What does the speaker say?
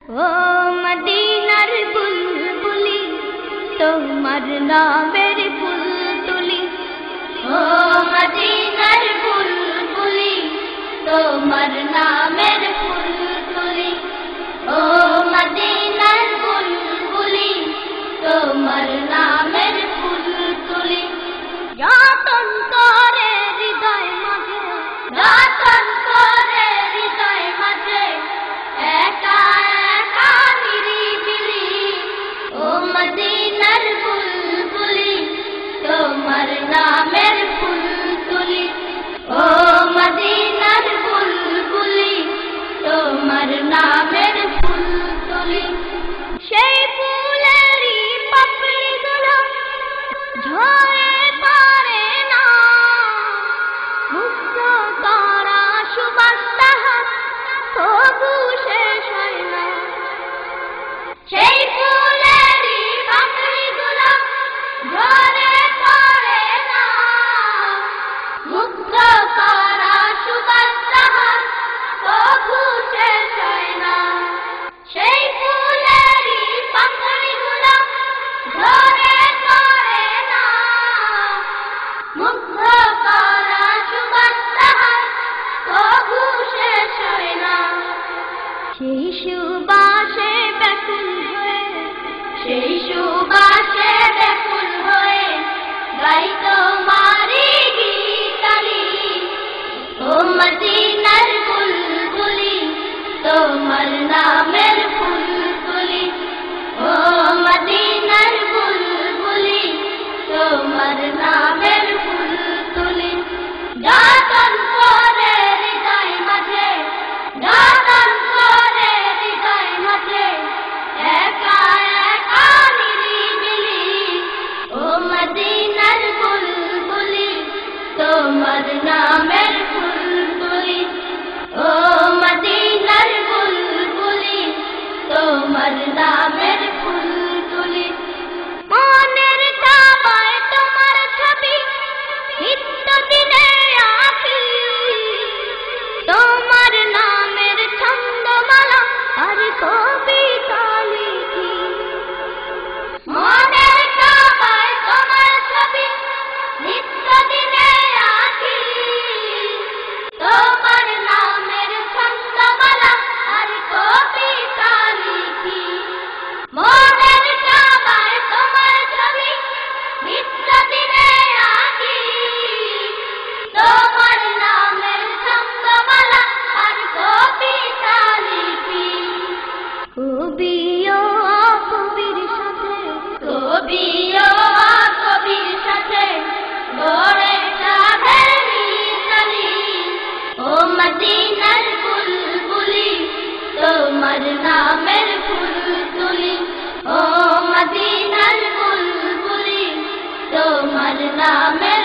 ও মদিনার বুলবুলি তোমার নামের ফুল তুলি, ও মদিনার বুলবুলি তোমার নামের ফুল তুলি, ও মদিনার বুলবুলি তোমার নামের ফুল তুলি। যতন করে হৃদয় মাঝে, যতন করে হৃদয় মাঝে একা একা নিরিবিলি, ও মদিনার বুলবুলি তোমার নামের ফুল তুলি, ও মদিনার বুলবুলি তোমার নামের ফুল তুলি। সেই ফুলেরই পাপড়িগুলো ঝরে পড়ে না, মুগ্ধ করা সুবাস তাহার তবু শেষ হয় না। সেই ফুলেরই পাপড়িগুলো ঝরে পড়ে না, মুগ্ধ করা সুবাস তাহার তবু শেষ হয় না। সেই ফুলেরই পাপড়িগুলো ঝরে পড়ে না, মুগ্ধ করা সুবাস তাহার তবু শেষ হয় না। সেই সুবাসে ব্যাকুল হয়ে, সেই সুবাসে ব্যাকুল হয়ে গাই তোমারি গীতালি, ও মদিনার বুলবুলি তোমার নামের ফুল তুলি, ও মদিনার বুলবুলি তোমার নামের ফুল তুলি। যতন করে হৃদয় মাঝে, যতন করে হৃদয় মাঝে একা একা নিরিবিলি, ও মদিনার বুলবুলি তোমার নামের ফুল তুলি, ও মদিনার বুলবুলি তোমার নামের ফুল তুলি। মনের কাবায় তোমার ছবি নিত্যদিনে আঁকি, তোমার নামের ছন্দমালা আর কবিতা লিখি। মনের কাবায় তোমার ছবি নিত্যদিনে আঁকি, তোমার নামের ছন্দমালা আর কবিতা লিখি। মনের কাবায় তোমার ছবি নিত্যদিনে আঁকি, তোমার নামের ছন্দমালা আর কবিতা লিখি। কবি ও কবির সাথে, কবি ও কবির সাথে গড়ে সাধের মিতালি, ও মদিনার বুলবুলি তোমার নামের ফুল তুলি, ও মদিনার বুলবুলি তোমার নামের